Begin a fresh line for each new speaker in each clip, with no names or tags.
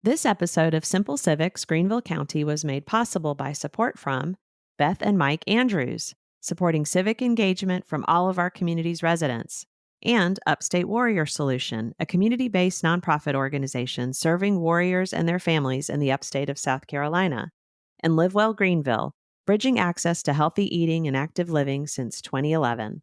This episode of Simple Civics Greenville County was made possible by support from Beth and Mike Andrews, supporting civic engagement from all of our community's residents, and Upstate Warrior Solution, a community-based nonprofit organization serving warriors and their families in the upstate of South Carolina, and Live Well Greenville, bridging access to healthy eating and active living since 2011.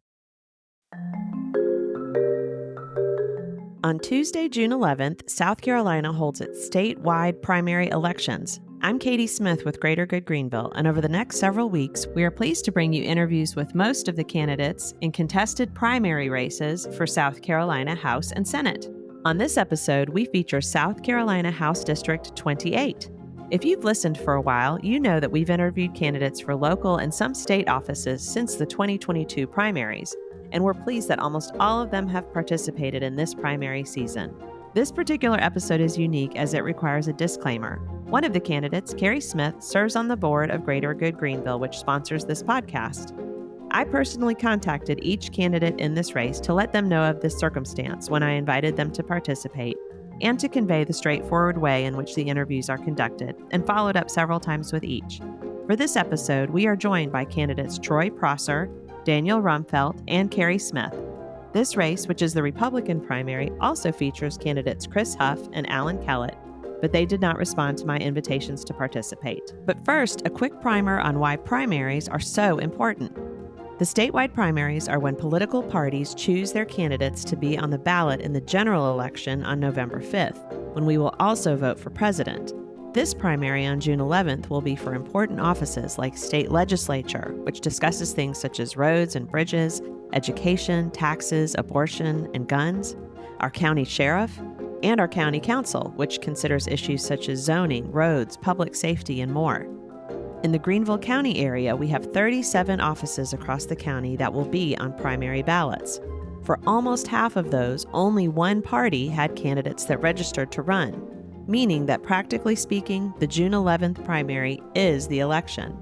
On Tuesday, June 11th, South Carolina holds its statewide primary elections. I'm Kerri Smith with Greater Good Greenville, and over the next several weeks, we are pleased to bring you interviews with most of the candidates in contested primary races for South Carolina House and Senate. On this episode, we feature South Carolina House District 28. If you've listened for a while, you know that we've interviewed candidates for local and some state offices since the 2022 primaries, and we're pleased that almost all of them have participated in this primary season. This particular episode is unique as it requires a disclaimer. One of the candidates, Kerri Smith, serves on the board of Greater Good Greenville, which sponsors this podcast. I personally contacted each candidate in this race to let them know of this circumstance when I invited them to participate, and to convey the straightforward way in which the interviews are conducted, and followed up several times with each. For this episode, we are joined by candidates Troy Prosser, Daniel Rumfelt, and Kerri Smith. This race, which is the Republican primary, also features candidates Chris Huff and Alan Kellett, but they did not respond to my invitations to participate. But first, a quick primer on why primaries are so important. The statewide primaries are when political parties choose their candidates to be on the ballot in the general election on November 5th, when we will also vote for president. This primary on June 11th will be for important offices like state legislature, which discusses things such as roads and bridges, education, taxes, abortion, and guns, our county sheriff, and our county council, which considers issues such as zoning, roads, public safety, and more. In the Greenville County area, we have 37 offices across the county that will be on primary ballots. For almost half of those, only one party had candidates that registered to run, meaning that practically speaking, the June 11th primary is the election.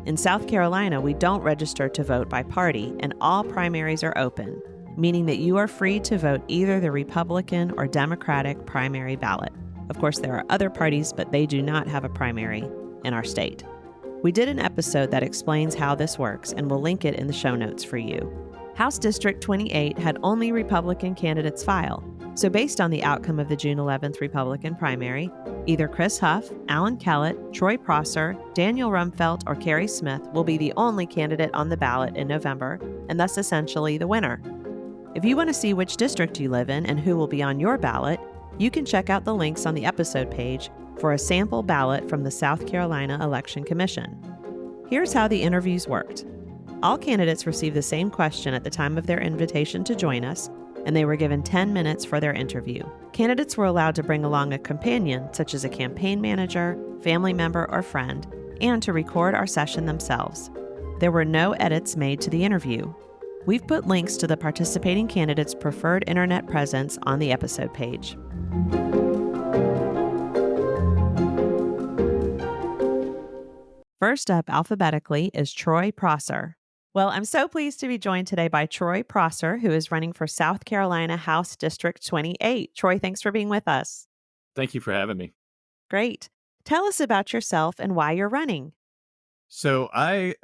In South Carolina, we don't register to vote by party, and all primaries are open, meaning that you are free to vote either the Republican or Democratic primary ballot. Of course, there are other parties, but they do not have a primary in our state. We did an episode that explains how this works, and we'll link it in the show notes for you. House District 28 had only Republican candidates file, so based on the outcome of the June 11th Republican primary, either Chris Huff, Alan Kellett, Troy Prosser, Daniel Rumfelt, or Kerri Smith will be the only candidate on the ballot in November, and thus essentially the winner. If you want to see which district you live in and who will be on your ballot, you can check out the links on the episode page for a sample ballot from the South Carolina Election Commission. Here's how the interviews worked. All candidates received the same question at the time of their invitation to join us, and they were given 10 minutes for their interview. Candidates were allowed to bring along a companion, such as a campaign manager, family member, or friend, and to record our session themselves. There were no edits made to the interview. We've put links to the participating candidates' preferred internet presence on the episode page. First up alphabetically is Troy Prosser. Well, I'm so pleased to be joined today by Troy Prosser, who is running for South Carolina House District 28. Troy, thanks for being with us.
Thank you for having me.
Great. Tell us about yourself and why you're running.
So I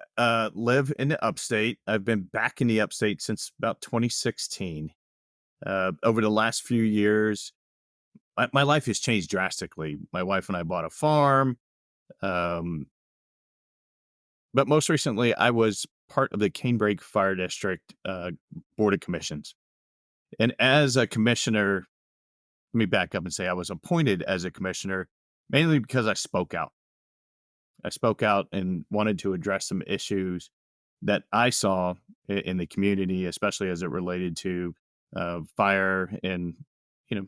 live in the upstate. I've been back in the upstate since about 2016. Over the last few years, my life has changed drastically. My wife and I bought a farm. But most recently, I was part of the Canebrake Fire District Board of Commissions. And as a commissioner, let me back up and say I was appointed as a commissioner mainly because I spoke out. I spoke out and wanted to address some issues that I saw in the community, especially as it related to fire and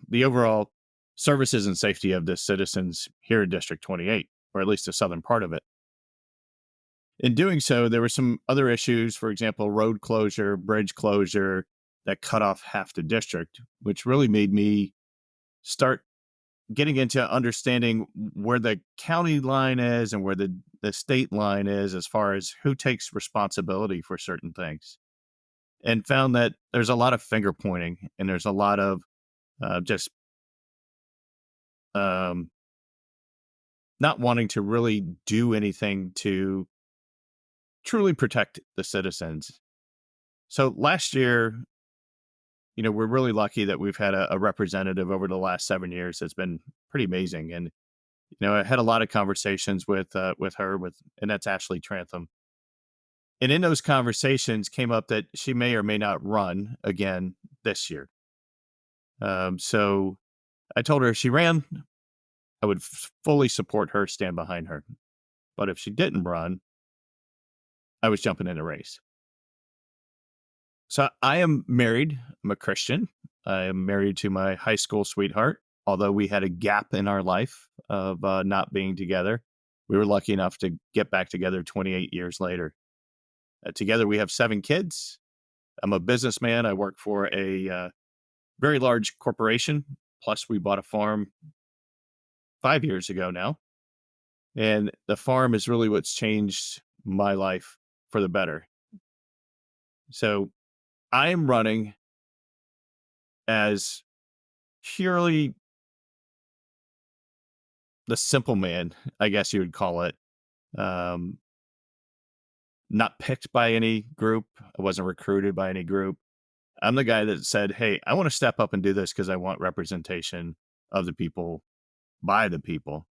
the overall services and safety of the citizens here in District 28, or at least the southern part of it. In doing so, there were some other issues, for example, road closure, bridge closure, that cut off half the district, which really made me start getting into understanding where the county line is and where the state line is as far as who takes responsibility for certain things. And found that there's a lot of finger pointing and there's a lot of just not wanting to really do anything to truly protect the citizens. So last year, we're really lucky that we've had a representative over the last 7 years that's been pretty amazing. And I had a lot of conversations with her, and that's Ashley Trantham. And in those conversations came up that she may or may not run again this year. So I told her if she ran, I would fully support her, stand behind her. But if she didn't run, I was jumping in the race. So I am married. I'm a Christian. I am married to my high school sweetheart. Although we had a gap in our life of not being together, we were lucky enough to get back together 28 years later. Together, we have 7 kids. I'm a businessman. I work for a very large corporation. Plus, we bought a farm 5 years ago now. And the farm is really what's changed my life for the better. So I am running as purely the simple man, I guess you would call it. Um, Not picked by any group. I wasn't recruited by any group. I'm the guy that said, hey, I want to step up and do this because I want representation of the people by the people.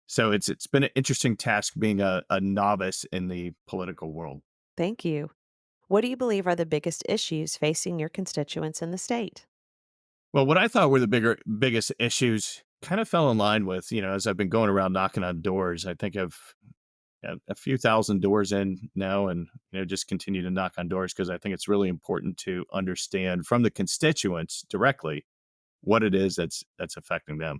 So it's been an interesting task being a novice in the political world.
Thank you. What do you believe are the biggest issues facing your constituents in the state?
Well, what I thought were the biggest issues kind of fell in line with, as I've been going around knocking on doors. I think I've a few thousand doors in now, and just continue to knock on doors because I think it's really important to understand from the constituents directly what it is that's affecting them.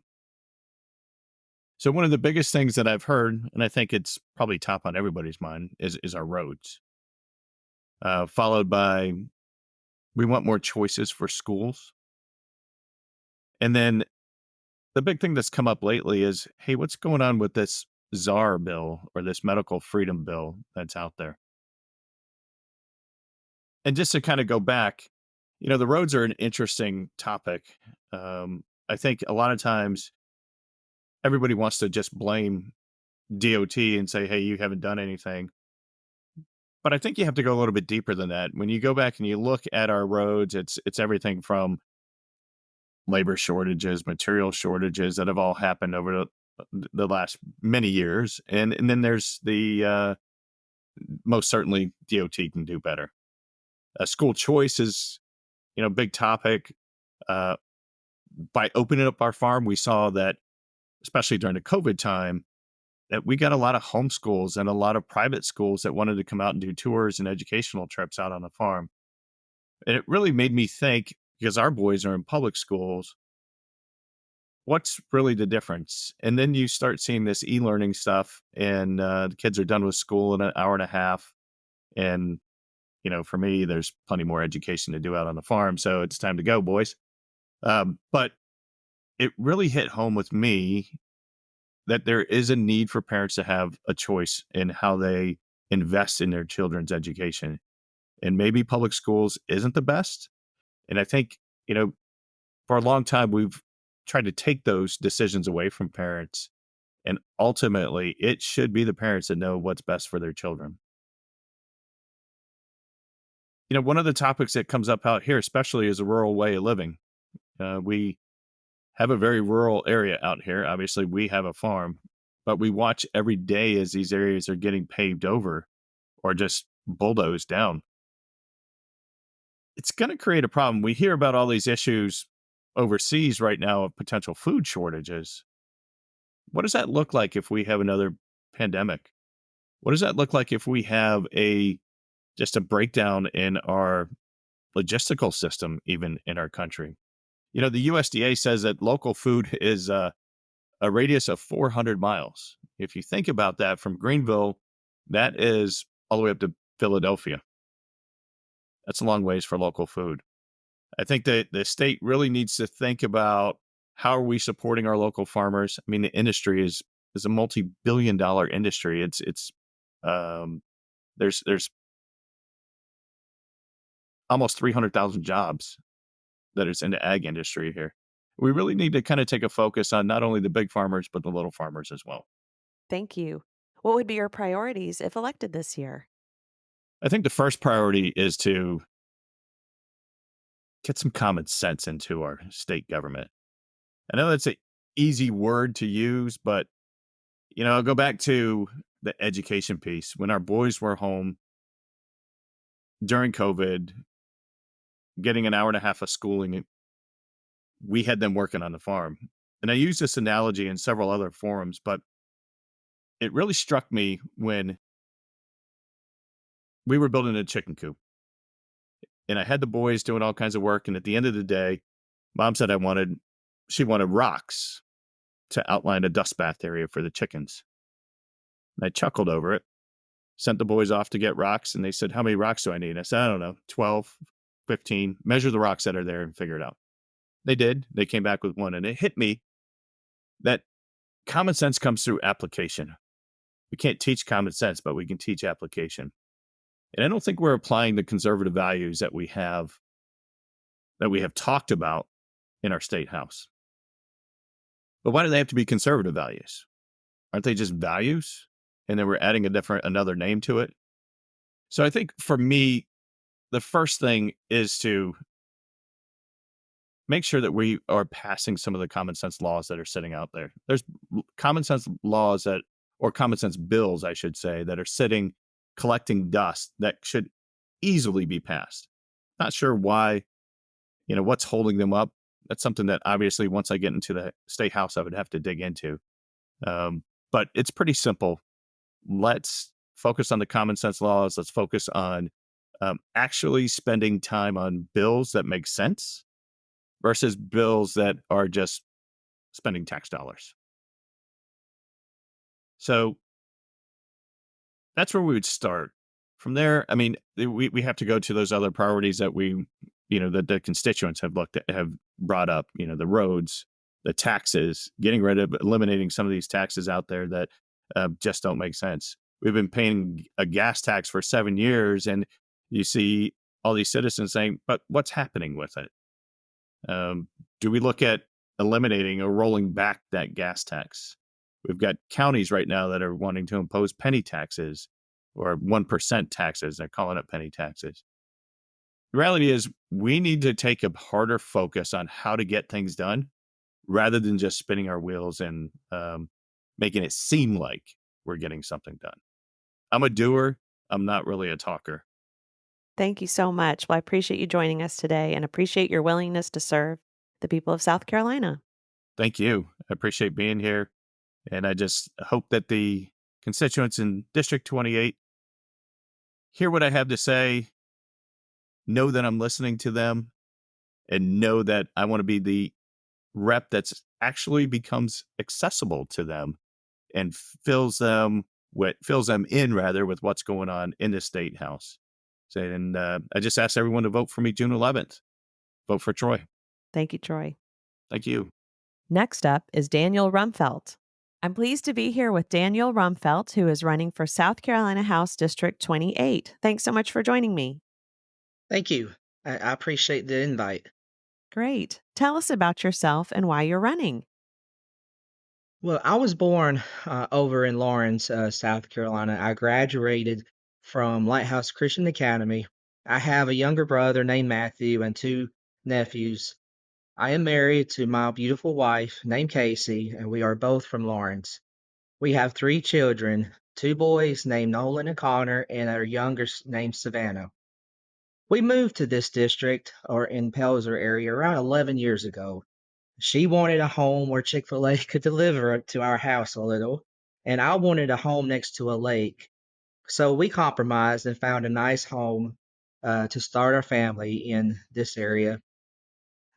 So one of the biggest things that I've heard, and I think it's probably top on everybody's mind, is our roads. Followed by, we want more choices for schools. And then the big thing that's come up lately is, hey, what's going on with this czar bill or this medical freedom bill that's out there? And just to kind of go back, the roads are an interesting topic. I think a lot of times everybody wants to just blame DOT and say, hey, you haven't done anything. But I think you have to go a little bit deeper than that. When you go back and you look at our roads, it's everything from labor shortages, material shortages that have all happened over the last many years. And then there's the most certainly DOT can do better. School choice is, big topic. By opening up our farm, we saw that, especially during the COVID time, that we got a lot of homeschools and a lot of private schools that wanted to come out and do tours and educational trips out on the farm. And it really made me think, because our boys are in public schools, what's really the difference? And then you start seeing this e-learning stuff, and the kids are done with school in an hour and a half. And, for me, there's plenty more education to do out on the farm. So it's time to go, boys. But it really hit home with me that there is a need for parents to have a choice in how they invest in their children's education. And maybe public schools isn't the best. And I think, for a long time, we've tried to take those decisions away from parents. And ultimately, it should be the parents that know what's best for their children. One of the topics that comes up out here, especially, is a rural way of living. We have a very rural area out here. Obviously, we have a farm, but we watch every day as these areas are getting paved over or just bulldozed down. It's going to create a problem. We hear about all these issues overseas right now of potential food shortages. What does that look like if we have another pandemic? What does that look like if we have just a breakdown in our logistical system, even in our country? The USDA says that local food is a radius of 400 miles. If you think about that, from Greenville, that is all the way up to Philadelphia. That's a long ways for local food. I think that the state really needs to think about, how are we supporting our local farmers? I mean, the industry is a multi-billion-dollar industry. There's almost 300,000 jobs that is in the ag industry here. We really need to kind of take a focus on not only the big farmers, but the little farmers as well.
Thank you. What would be your priorities if elected this year?
I think the first priority is to get some common sense into our state government. I know that's an easy word to use, but I'll go back to the education piece. When our boys were home during COVID, getting an hour and a half of schooling, we had them working on the farm. And I use this analogy in several other forums, but it really struck me when we were building a chicken coop and I had the boys doing all kinds of work. And at the end of the day, mom said she wanted rocks to outline a dust bath area for the chickens. And I chuckled over it, sent the boys off to get rocks. And they said, how many rocks do I need? I said, I don't know, 12, 15, measure the rocks that are there and figure it out. They did. They came back with one. And it hit me that common sense comes through application. We can't teach common sense, but we can teach application. And I don't think we're applying the conservative values that we have talked about in our state house. But why do they have to be conservative values? Aren't they just values? And then we're adding another name to it. So I think for me, the first thing is to make sure that we are passing some of the common sense laws that are sitting out there. There's common sense laws or common sense bills, I should say, that are sitting collecting dust that should easily be passed. Not sure why, what's holding them up. That's something that obviously once I get into the state house, I would have to dig into. But it's pretty simple. Let's focus on the common sense laws. Let's focus on actually spending time on bills that make sense versus bills that are just spending tax dollars. So that's where we would start. From there, I mean, we have to go to those other priorities that that the constituents have brought up, the roads, the taxes, eliminating some of these taxes out there that just don't make sense. We've been paying a gas tax for 7 years, and you see all these citizens saying, but what's happening with it? Do we look at eliminating or rolling back that gas tax? We've got counties right now that are wanting to impose penny taxes or 1% taxes. They're calling it penny taxes. The reality is we need to take a harder focus on how to get things done rather than just spinning our wheels and making it seem like we're getting something done. I'm a doer. I'm not really a talker.
Thank you so much. Well, I appreciate you joining us today and appreciate your willingness to serve the people of South Carolina.
Thank you. I appreciate being here. And I just hope that the constituents in District 28 hear what I have to say, know that I'm listening to them, and know that I want to be the rep that's actually becomes accessible to them and fills them in with what's going on in the state house. So, and I just ask everyone to vote for me June 11th. Vote for Troy.
Thank you, Troy.
Thank you.
Next up is Daniel Rumfelt. I'm pleased to be here with Daniel Rumfelt, who is running for South Carolina House District 28. Thanks so much for joining me.
Thank you. I appreciate the invite.
Great. Tell us about yourself and why you're running.
Well, I was born over in Lawrence, South Carolina. I graduated from Lighthouse Christian Academy. I have a younger brother named Matthew and two nephews. I am married to my beautiful wife named Casey, and we are both from Lawrence. We have three children, two boys named Nolan and Connor, and our youngest named Savannah. We moved to this district or in Pelzer area around 11 years ago. She wanted a home where Chick-fil-A could deliver to our house a little, and I wanted a home next to a lake. So we compromised and found a nice home to start our family in this area.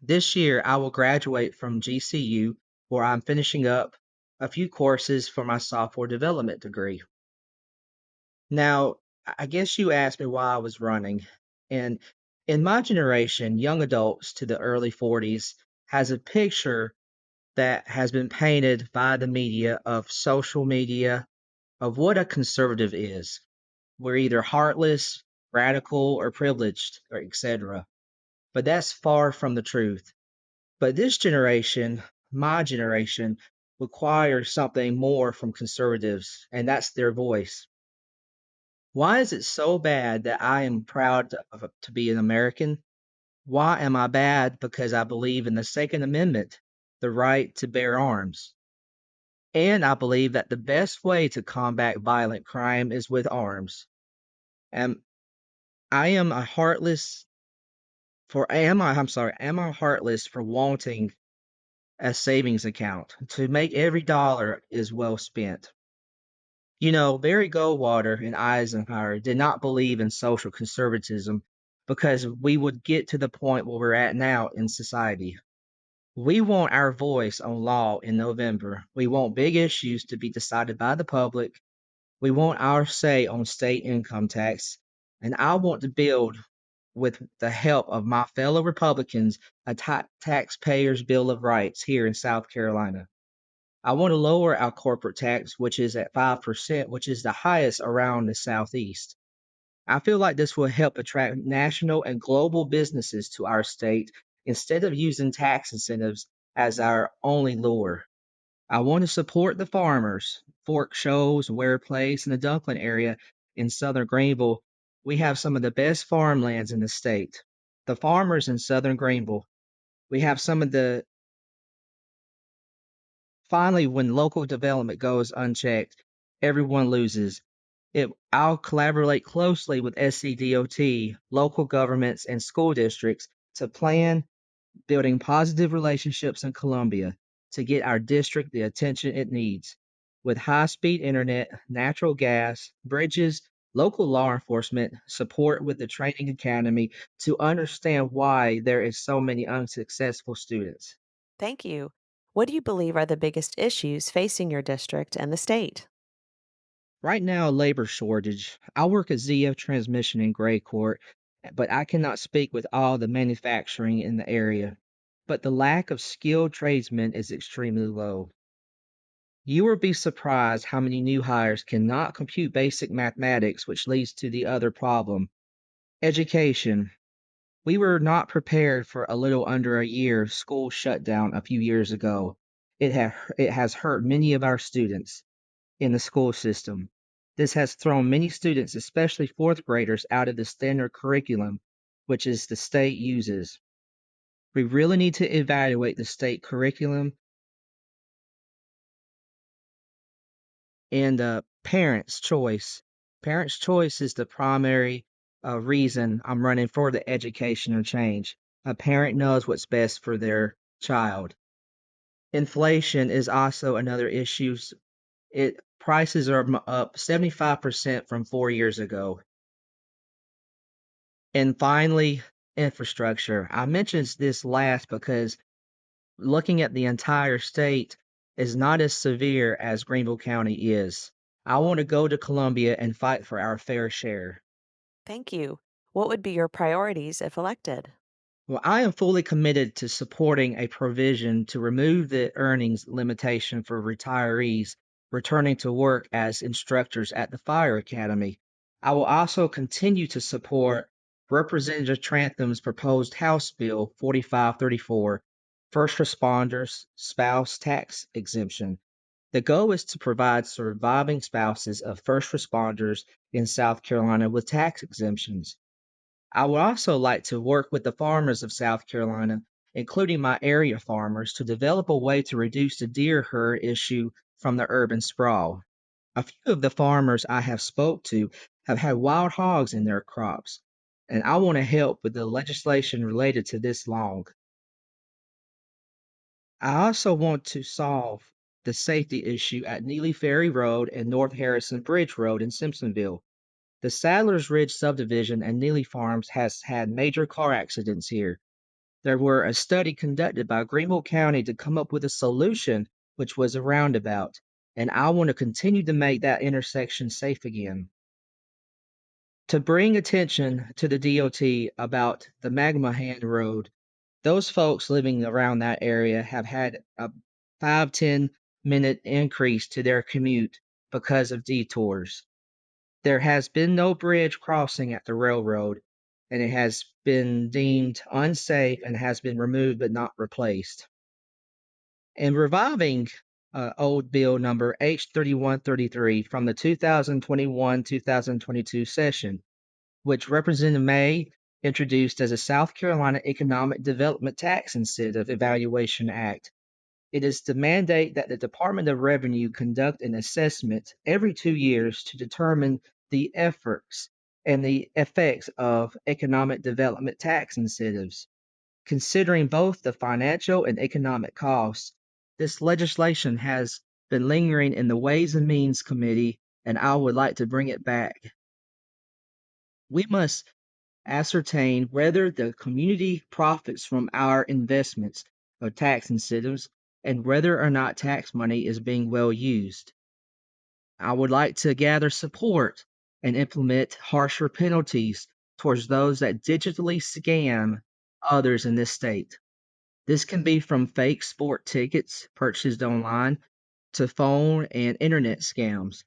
This year, I will graduate from GCU, where I'm finishing up a few courses for my software development degree. Now, I guess you asked me why I was running. And in my generation, young adults to the early 40s has a picture that has been painted by the media of social media of what a conservative is. We're either heartless, radical, or privileged, or etc. But that's far from the truth. But this generation, my generation, requires something more from conservatives, and that's their voice. Why is it so bad that I am proud to be an American? Why am I bad? Because I believe in the Second Amendment, the right to bear arms. And I believe that the best way to combat violent crime is with arms. And I am a heartless am I heartless for wanting a savings account to make every dollar is well spent? Barry Goldwater and Eisenhower did not believe in social conservatism because we would get to the point where we're at now in society. We want our voice on law in November. We want big issues to be decided by the public. We want our say on state income tax. And I want to build, with the help of my fellow Republicans, a taxpayer's Bill of Rights here in South Carolina. I want to lower our corporate tax, which is at 5%, which is the highest around the Southeast. I feel like this will help attract national and global businesses to our state instead of using tax incentives as our only lure. I want to support the farmers. Fork Shoals, Ware Place, and the Dunklin area in southern Greenville. We have some of the best farmlands in the state. The farmers in southern Greenville. We have some of the Finally, when local development goes unchecked, everyone loses. I'll collaborate closely with SCDOT, local governments, and school districts to plan building positive relationships in Columbia to get our district the attention it needs. With high speed internet, natural gas, bridges, local law enforcement, support with the training academy to understand why there is so many unsuccessful students.
Thank you. What do you believe are the biggest issues facing your district and the state?
Right now, labor shortage. I work at ZF Transmission in Gray Court, but I cannot speak with all the manufacturing in the area. But the lack of skilled tradesmen is extremely low. You will be surprised how many new hires cannot compute basic mathematics, which leads to the other problem. Education. We were not prepared for a little under a year of school shutdown a few years ago. It has hurt many of our students in the school system. This has thrown many students, especially fourth graders, out of the standard curriculum, which is the state uses. We really need to evaluate the state curriculum and parents' choice. Parents' choice is the primary reason I'm running for the educational change. A parent knows what's best for their child. Inflation is also another issue. It prices are up 75% from 4 years ago. And finally, infrastructure. I mentioned this last because looking at the entire state is not as severe as Greenville County is. I want to go to Columbia and fight for our fair share.
Thank you. What would be your priorities if elected?
Well, I am fully committed to supporting a provision to remove the earnings limitation for retirees returning to work as instructors at the Fire Academy. I will also continue to support Representative Trantham's proposed House Bill 4534, First Responders Spouse Tax Exemption. The goal is to provide surviving spouses of first responders in South Carolina with tax exemptions. I would also like to work with the farmers of South Carolina, including my area farmers, to develop a way to reduce the deer herd issue from the urban sprawl. A few of the farmers I have spoke to have had wild hogs in their crops, and I want to help with the legislation related to this long. I also want to solve the safety issue at Neely Ferry Road and North Harrison Bridge Road in Simpsonville. The Sadler's Ridge subdivision and Neely Farms has had major car accidents here. There were a study conducted by Greenville County to come up with a solution, which was a roundabout, and I want to continue to make that intersection safe again. To bring attention to the DOT about the Magma Hand Road, those folks living around that area have had a 5-10 minute increase to their commute because of detours. There has been no bridge crossing at the railroad, and it has been deemed unsafe and has been removed but not replaced. And reviving old bill number H3133 from the 2021-2022 session, which Representative May introduced as a South Carolina Economic Development Tax Incentive Evaluation Act. It is to mandate that the Department of Revenue conduct an assessment every 2 years to determine the efforts and the effects of economic development tax incentives. Considering both the financial and economic costs, this legislation has been lingering in the Ways and Means Committee, and I would like to bring it back. We must ascertain whether the community profits from our investments or tax incentives and whether or not tax money is being well used. I would like to gather support and implement harsher penalties towards those that digitally scam others in this state. This can be from fake sport tickets purchased online to phone and internet scams.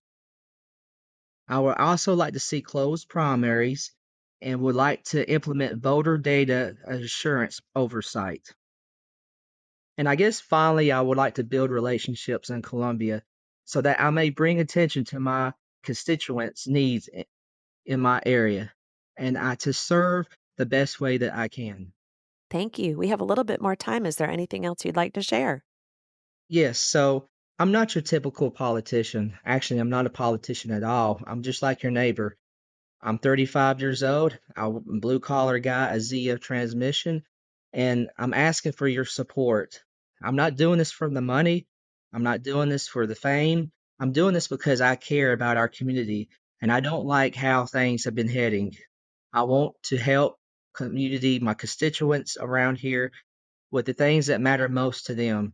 I would also like to see closed primaries and would like to implement voter data assurance oversight. And I guess finally, I would like to build relationships in Columbia so that I may bring attention to my constituents' needs in my area and to serve the best way that I can.
Thank you. We have a little bit more time. Is there anything else you'd like to share?
Yes, so I'm not your typical politician. Actually, I'm not a politician at all. I'm just like your neighbor. I'm 35 years old. I'm a blue collar guy, a Zia transmission, and I'm asking for your support. I'm not doing this for the money. I'm not doing this for the fame. I'm doing this because I care about our community and I don't like how things have been heading. I want to help community, my constituents around here with the things that matter most to them.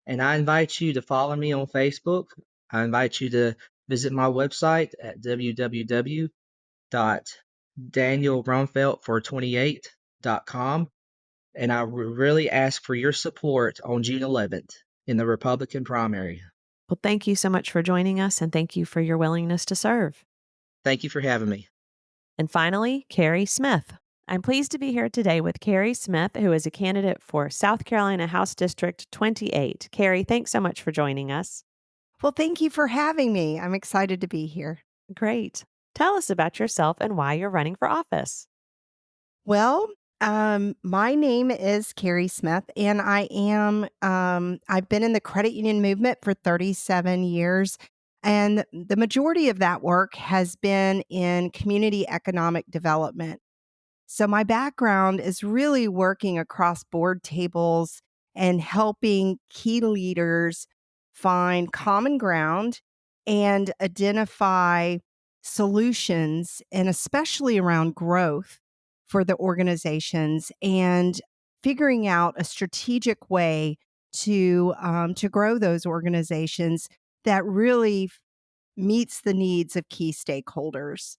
And I invite you to follow me on Facebook. I invite you to visit my website at www.danielrumfelt for28.com. And I really ask for your support on June 11th in the Republican primary.
Well, thank you so much for joining us, and thank you for your willingness to serve.
Thank you for having me.
And finally, Kerri Smith. I'm pleased to be here today with Kerri Smith, who is a candidate for South Carolina House District 28. Kerri, thanks so much for joining us.
Well, thank you for having me. I'm excited to be here.
Great. Tell us about yourself and why you're running for office.
Well, my name is Kerri Smith, and I've been in the credit union movement for 37 years. And the majority of that work has been in community economic development. So my background is really working across board tables and helping key leaders find common ground and identify solutions, and especially around growth for the organizations and figuring out a strategic way to grow those organizations that really meets the needs of key stakeholders.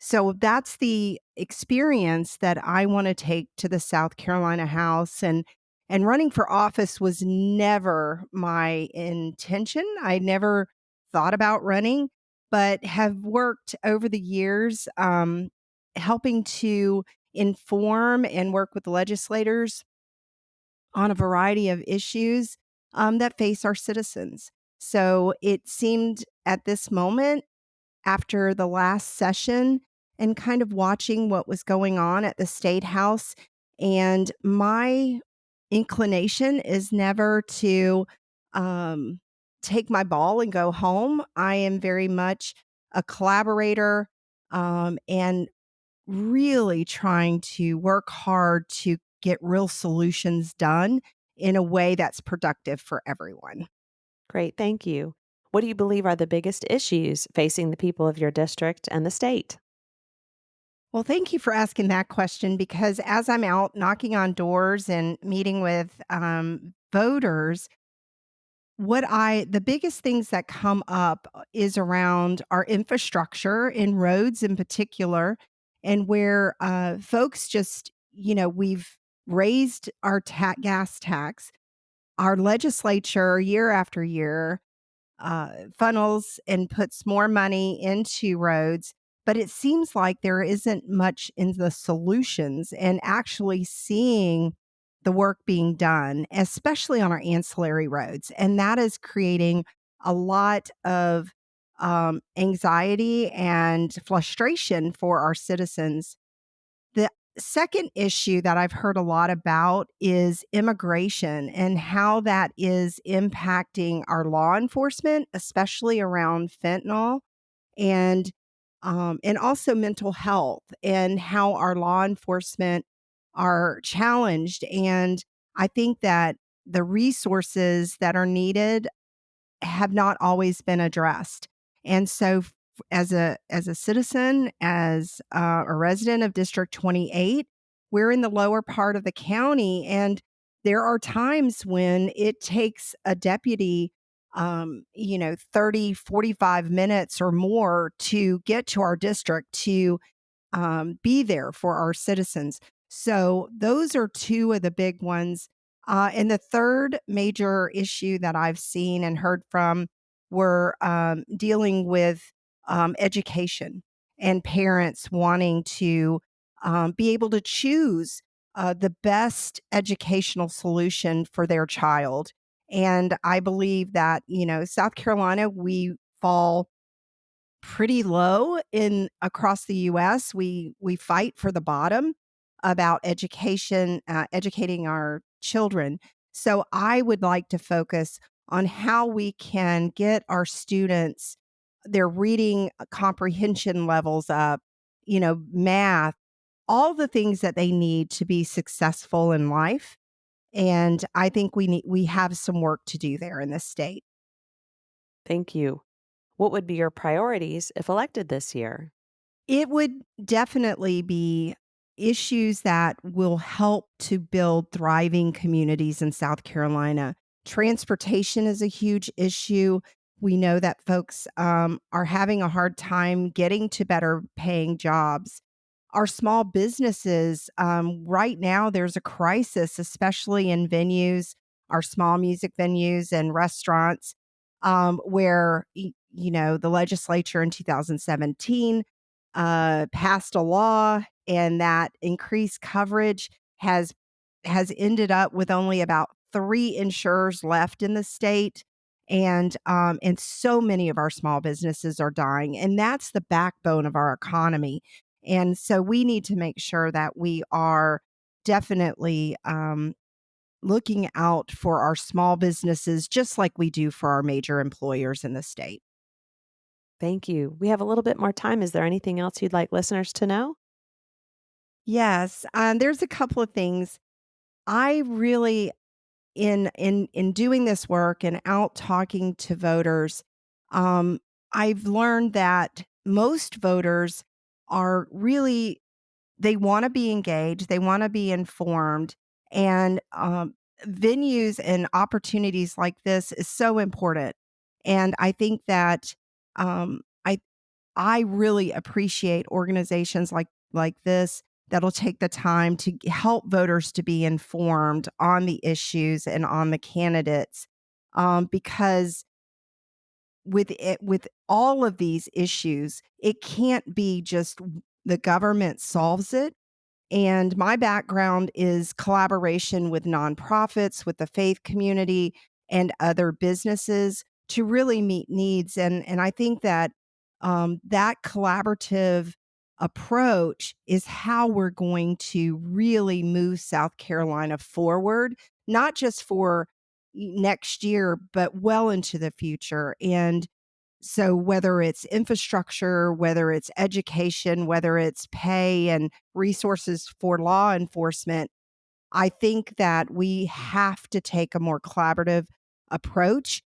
So that's the experience that I want to take to the South Carolina House, and running for office was never my intention. I never thought about running, but have worked over the years helping to inform and work with legislators on a variety of issues that face our citizens. So it seemed at this moment, after the last session and kind of watching what was going on at the State House. And my inclination is never to take my ball and go home. I am very much a collaborator and really trying to work hard to get real solutions done in a way that's productive for everyone.
Great. Thank you. What do you believe are the biggest issues facing the people of your district and the state?
Well, thank you for asking that question, because as I'm out knocking on doors and meeting with voters, the biggest things that come up is around our infrastructure in roads in particular, and where folks just, we've raised our gas tax. Our legislature year after year funnels and puts more money into roads, but it seems like there isn't much in the solutions and actually seeing the work being done, especially on our ancillary roads. And that is creating a lot of anxiety and frustration for our citizens. The second issue that I've heard a lot about is immigration and how that is impacting our law enforcement, especially around fentanyl and also mental health and how our law enforcement are challenged. And I think that the resources that are needed have not always been addressed. And so as a citizen, as a resident of District 28, we're in the lower part of the county, and there are times when it takes a deputy 30, 45 minutes or more to get to our district to be there for our citizens. So those are two of the big ones. And the third major issue that I've seen and heard from were dealing with education and parents wanting to be able to choose the best educational solution for their child. And I believe that, South Carolina, we fall pretty low in across the US. We fight for the bottom about education, educating our children. So I would like to focus on how we can get our students their reading comprehension levels up, math, all the things that they need to be successful in life. And I think we have some work to do there in this state.
Thank you. What would be your priorities if elected this year?
It would definitely be issues that will help to build thriving communities in South Carolina. Transportation is a huge issue. We know that folks are having a hard time getting to better paying jobs. Our small businesses, right now, there's a crisis, especially in venues, our small music venues and restaurants, where, the legislature in 2017 passed a law, and that increased coverage has ended up with only about 3 insurers left in the state, and so many of our small businesses are dying, and that's the backbone of our economy. And so we need to make sure that we are definitely looking out for our small businesses, just like we do for our major employers in the state.
Thank you. We have a little bit more time. Is there anything else you'd like listeners to know?
Yes, there's a couple of things. I really, in doing this work and out talking to voters, I've learned that most voters are really they want to be engaged, they want to be informed, and venues and opportunities like this is so important. And I think that um, I I really appreciate organizations like this that'll take the time to help voters to be informed on the issues and on the candidates, because with all of these issues, it can't be just the government solves it. And my background is collaboration with nonprofits, with the faith community, and other businesses to really meet needs. And I think that that collaborative approach is how we're going to really move South Carolina forward, not just for next year, but well into the future. And so whether it's infrastructure, whether it's education, whether it's pay and resources for law enforcement, I think that we have to take a more collaborative approach,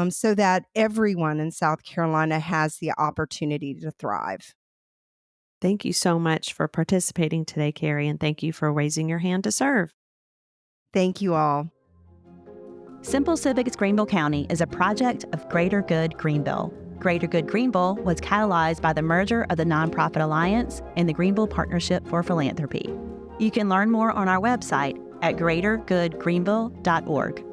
so that everyone in South Carolina has the opportunity to thrive.
Thank you so much for participating today, Kerri, and thank you for raising your hand to serve.
Thank you all.
Simple Civics Greenville County is a project of Greater Good Greenville. Greater Good Greenville was catalyzed by the merger of the Nonprofit Alliance and the Greenville Partnership for Philanthropy. You can learn more on our website at greatergoodgreenville.org.